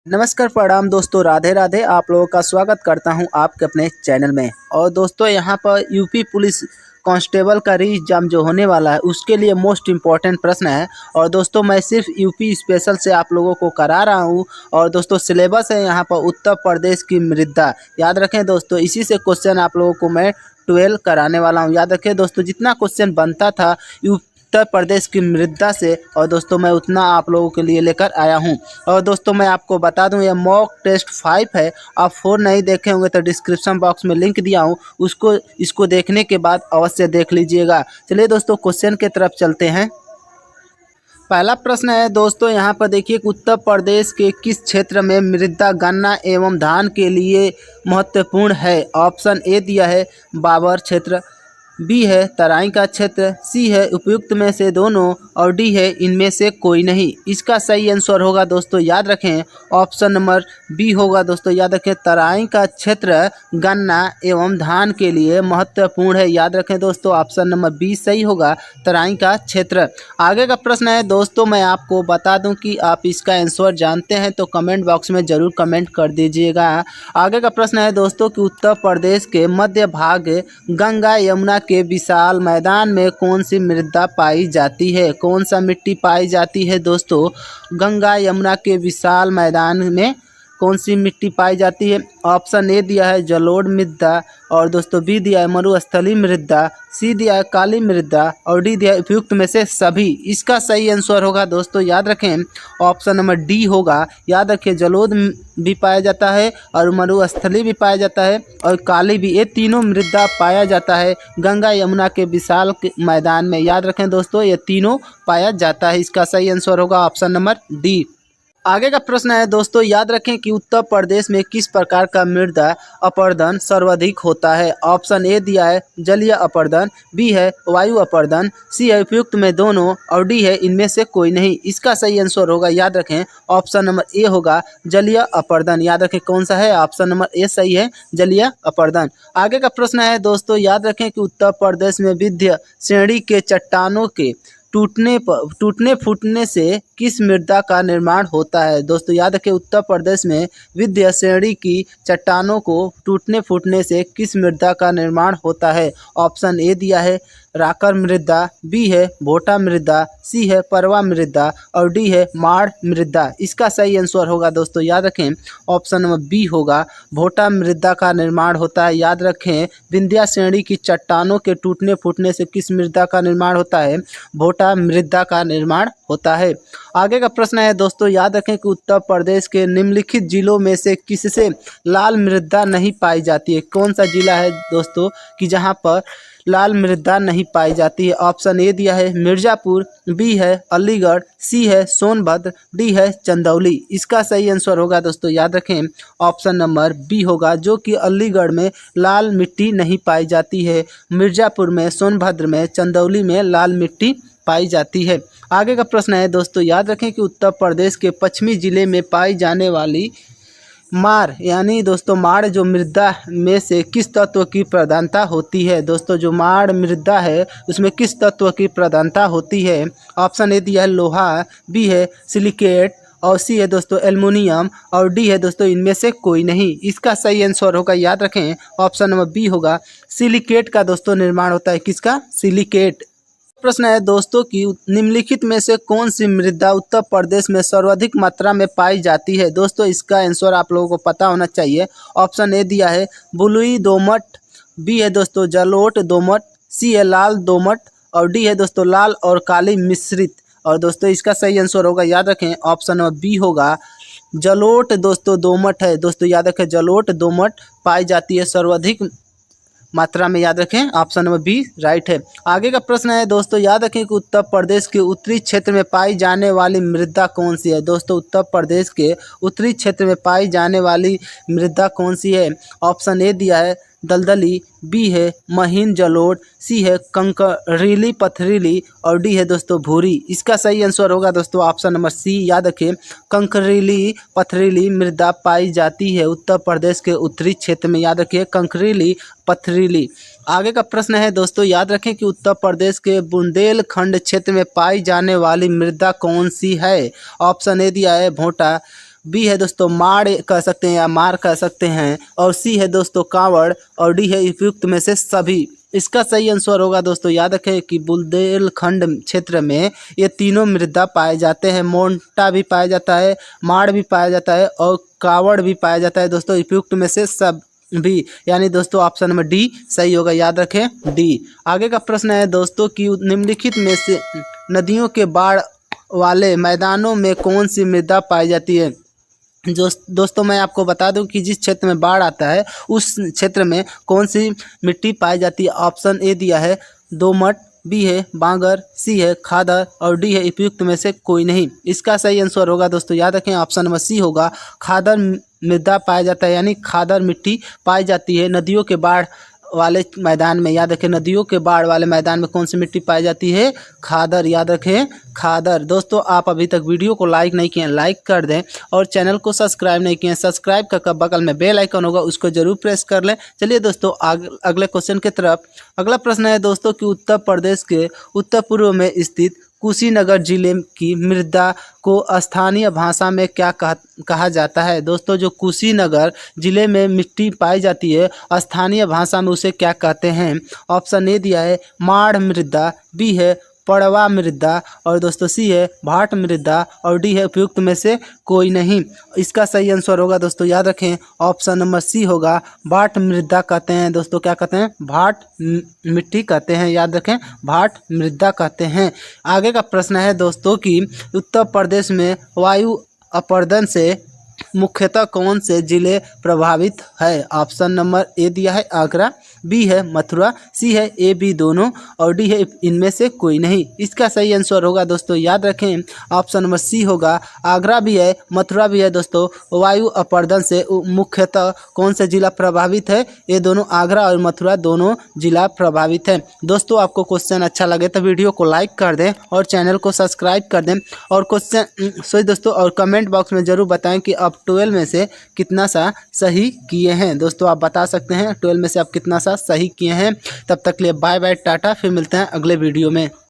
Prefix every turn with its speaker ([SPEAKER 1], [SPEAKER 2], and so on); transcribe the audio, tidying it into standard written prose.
[SPEAKER 1] नमस्कार प्रणाम दोस्तों, राधे राधे। आप लोगों का स्वागत करता हूं आपके अपने चैनल में। और दोस्तों यहां पर यूपी पुलिस कांस्टेबल का री एग्जाम जो होने वाला है उसके लिए मोस्ट इम्पॉर्टेंट प्रश्न है। और दोस्तों मैं सिर्फ यूपी स्पेशल से आप लोगों को करा रहा हूं। और दोस्तों सिलेबस है यहाँ पर उत्तर प्रदेश की मृदा। याद रखें दोस्तों, इसी से क्वेश्चन आप लोगों को मैं 12 कराने वाला हूँ। याद रखें दोस्तों, जितना क्वेश्चन बनता था उत्तर प्रदेश की मृदा से, और दोस्तों मैं उतना आप लोगों के लिए लेकर आया हूं। और दोस्तों मैं आपको बता दूं, यह मॉक टेस्ट 5 है। आप 4 नहीं देखे होंगे तो डिस्क्रिप्शन बॉक्स में लिंक दिया हूं, इसको देखने के बाद अवश्य देख लीजिएगा। चलिए दोस्तों क्वेश्चन की तरफ चलते हैं। पहला प्रश्न है दोस्तों, यहाँ पर देखिए कि उत्तर प्रदेश के किस क्षेत्र में मृदा गन्ना एवं धान के लिए महत्वपूर्ण है। ऑप्शन ए दिया है बाबर क्षेत्र, बी है तराई का क्षेत्र, सी है उपयुक्त में से दोनों, और डी है इनमें से कोई नहीं। इसका सही आंसर होगा दोस्तों, याद रखें, ऑप्शन नंबर बी होगा दोस्तों। याद रखें, तराई का क्षेत्र गन्ना एवं धान के लिए महत्वपूर्ण है। याद रखें दोस्तों, ऑप्शन नंबर बी सही होगा, तराई का क्षेत्र। आगे का प्रश्न है दोस्तों, मैं आपको बता दूं कि आप इसका आंसर जानते हैं तो कमेंट बॉक्स में ज़रूर कमेंट कर दीजिएगा। आगे का प्रश्न है दोस्तों कि उत्तर प्रदेश के मध्य भाग गंगा यमुना के विशाल मैदान में कौन सी मृदा पाई जाती है। कौन सा मिट्टी पाई जाती है दोस्तों, गंगा यमुना के विशाल मैदान में कौन सी मिट्टी पाई जाती है। ऑप्शन ए दिया है जलोढ़ मृदा, और दोस्तों बी दिया है मरुस्थलीय मृदा, सी दिया है काली मृदा, और डी दिया है उपयुक्त में से सभी। इसका सही आंसर होगा दोस्तों, याद रखें, ऑप्शन नंबर डी होगा। याद रखें, जलोढ़ भी पाया जाता है और मरुस्थलीय भी पाया जाता है और काली भी, ये तीनों मृदा पाया जाता है गंगा यमुना के विशाल मैदान में। याद रखें दोस्तों, ये तीनों पाया जाता है। इसका सही आंसर होगा ऑप्शन नंबर डी। आगे का प्रश्न है दोस्तों, याद रखें कि उत्तर प्रदेश में किस प्रकार का मृदा अपरदन सर्वाधिक होता है। ऑप्शन ए दिया है जलीय अपरदन, बी है वायु अपरदन, सी है उपयुक्त में दोनों, और डी है इनमें से कोई नहीं। इसका सही आंसर होगा, याद रखें, ऑप्शन नंबर ए होगा जलीय अपरदन। याद रखें कौन सा है, ऑप्शन नंबर ए सही है, जलीय अपरदन। आगे का प्रश्न है दोस्तों, याद रखें कि उत्तर प्रदेश में विंध्य श्रेणी के चट्टानों के टूटने फूटने से किस मृदा का निर्माण होता है। दोस्तों याद रखें, उत्तर प्रदेश में विंध्य श्रेणी की चट्टानों को टूटने फूटने से किस मृदा का निर्माण होता है। ऑप्शन ए दिया है राकर मृदा, बी है भोटा मृदा, सी है परवा मृदा, और डी है माड़ मृदा। इसका सही आंसर होगा दोस्तों, याद रखें, ऑप्शन नंबर बी होगा, भोटा मृदा का निर्माण होता है। याद रखें, विंध्य श्रेणी की चट्टानों के टूटने फूटने से किस मृदा का निर्माण होता है, भोटा मृदा का निर्माण होता है। आगे का प्रश्न है दोस्तों, याद रखें कि उत्तर प्रदेश के निम्नलिखित जिलों में से किससे लाल मृदा नहीं पाई जाती है। कौन सा जिला है दोस्तों कि जहां पर लाल मृदा नहीं पाई जाती है। ऑप्शन ए दिया है मिर्ज़ापुर, बी है अलीगढ़, सी है सोनभद्र, डी है चंदौली। इसका सही आंसर होगा दोस्तों, याद रखें, ऑप्शन नंबर बी होगा, जो कि अलीगढ़ में लाल मिट्टी नहीं पाई जाती है, मिर्ज़ापुर में, सोनभद्र में, चंदौली में लाल मिट्टी पाई जाती है। आगे का प्रश्न है दोस्तों, याद रखें कि उत्तर प्रदेश के पश्चिमी जिले में पाई जाने वाली माड़ यानी दोस्तों माड़ जो मृदा में से किस तत्व की प्रधानता होती है। दोस्तों जो माड़ मृदा है उसमें किस तत्व की प्रधानता होती है। ऑप्शन ए दिया है लोहा, बी है सिलिकेट, और सी है दोस्तों एल्युमिनियम, और डी है दोस्तों इनमें से कोई नहीं। इसका सही आंसर होगा, याद रखें, ऑप्शन नंबर बी होगा, सिलिकेट का दोस्तों निर्माण होता है। किसका, सिलिकेट। प्रश्न है दोस्तों कि निम्नलिखित में से कौन सी मृदा उत्तर प्रदेश में सर्वाधिक मात्रा में पाई जाती है। दोस्तों इसका आंसर आप लोगों को पता होना चाहिए। ऑप्शन ए दिया है बलुई दोमट, बी है दोस्तों जलोढ़ दोमट, सी है लाल दोमट, और डी है दोस्तों लाल और काली मिश्रित। और दोस्तों इसका सही आंसर होगा, याद रखें, ऑप्शन नंबर बी होगा, जलोढ़ दोस्तों दोमट है। दोस्तों याद रखें, जलोढ़ दोमट पाई जाती है सर्वाधिक मात्रा में। याद रखें, ऑप्शन नंबर बी राइट है। आगे का प्रश्न है दोस्तों, याद रखें कि उत्तर प्रदेश के उत्तरी क्षेत्र में पाई जाने वाली मृदा कौन सी है। दोस्तों उत्तर प्रदेश के उत्तरी क्षेत्र में पाई जाने वाली मृदा कौन सी है। ऑप्शन ए दिया है दलदली, बी है महीन जलोढ़, सी है कंकरीली पथरीली, और डी है दोस्तों भूरी। इसका सही आंसर होगा दोस्तों ऑप्शन नंबर सी। याद रखें, कंकरीली पथरीली मृदा पाई जाती है उत्तर प्रदेश के उत्तरी क्षेत्र में। याद रखिए, कंकरीली पथरीली। आगे का प्रश्न है दोस्तों, याद रखें कि उत्तर प्रदेश के बुंदेलखंड क्षेत्र में पाई जाने वाली मृदा कौन सी है। ऑप्शन ए दिया है भोटा, बी है दोस्तों माड़ कह सकते हैं या मार कह सकते हैं, और सी है दोस्तों कांवड़, और डी है उपयुक्त में से सभी। इसका सही आंसर होगा दोस्तों, याद रखें कि बुंदेलखंड क्षेत्र में ये तीनों मृदा पाए जाते हैं। मोंटा भी पाया जाता है, माड़ भी पाया जाता है और कावड़ भी पाया जाता है दोस्तों, उपयुक्त में से सब भी, यानी दोस्तों ऑप्शन नंबर डी सही होगा, याद रखें डी। आगे का प्रश्न है दोस्तों कि निम्नलिखित में से नदियों के बाढ़ वाले मैदानों में कौन सी मृदा पाई जाती है। दोस्तों मैं आपको बता दूं कि जिस क्षेत्र में बाढ़ आता है उस क्षेत्र में कौन सी मिट्टी पाई जाती है। ऑप्शन ए दिया है दोमट, बी है बांगर, सी है खादर और डी है उपयुक्त में से कोई नहीं। इसका सही आंसर होगा दोस्तों, याद रखें ऑप्शन नंबर सी होगा, खादर मृदा पाया जाता है, यानी खादर मिट्टी पाई जाती है नदियों के बाढ़ वाले मैदान में। याद रखें नदियों के बाढ़ वाले मैदान में कौन सी मिट्टी पाई जाती है, खादर, याद रखें खादर। दोस्तों आप अभी तक वीडियो को लाइक नहीं किए, लाइक कर दें, और चैनल को सब्सक्राइब नहीं किए, सब्सक्राइब कर बगल में बेल आइकन होगा उसको जरूर प्रेस कर लें। चलिए दोस्तों अगले क्वेश्चन की तरफ। अगला प्रश्न है दोस्तों कि उत्तर प्रदेश के उत्तर पूर्व में स्थित कुशीनगर जिले की मृदा को स्थानीय भाषा में क्या कहा जाता है। दोस्तों जो कुशीनगर जिले में मिट्टी पाई जाती है स्थानीय भाषा में उसे क्या कहते हैं। ऑप्शन ए दिया है माढ़ मृदा, बी है पड़वा मृदा, और दोस्तों सी है भाट मृदा, और डी है उपयुक्त में से कोई नहीं। इसका सही आंसर होगा दोस्तों, याद रखें ऑप्शन नंबर सी होगा, भाट मृदा कहते हैं दोस्तों, क्या कहते हैं, भाट मिट्टी कहते हैं, याद रखें भाट मृदा कहते हैं। आगे का प्रश्न है दोस्तों कि उत्तर प्रदेश में वायु अपरदन से मुख्यतः कौन से जिले प्रभावित है। ऑप्शन नंबर ए दिया है आगरा, बी है मथुरा, सी है ए बी दोनों, और डी है इनमें से कोई नहीं। इसका सही आंसर होगा दोस्तों, याद रखें ऑप्शन नंबर सी होगा, आगरा भी है मथुरा भी है दोस्तों। वायु अपरदन से मुख्यतः कौन से जिला प्रभावित है, ये दोनों आगरा और मथुरा दोनों जिला प्रभावित है। दोस्तों आपको क्वेश्चन अच्छा लगे तो वीडियो को लाइक कर दें और चैनल को सब्सक्राइब कर दें, और क्वेश्चन दोस्तों और कमेंट बॉक्स में जरूर बताएं कि आप 12 में से कितना सा सही किए हैं। दोस्तों आप बता सकते हैं 12 में से आप कितना सा सही किए हैं। तब तक के लिए बाय बाय टाटा, फिर मिलते हैं अगले वीडियो में।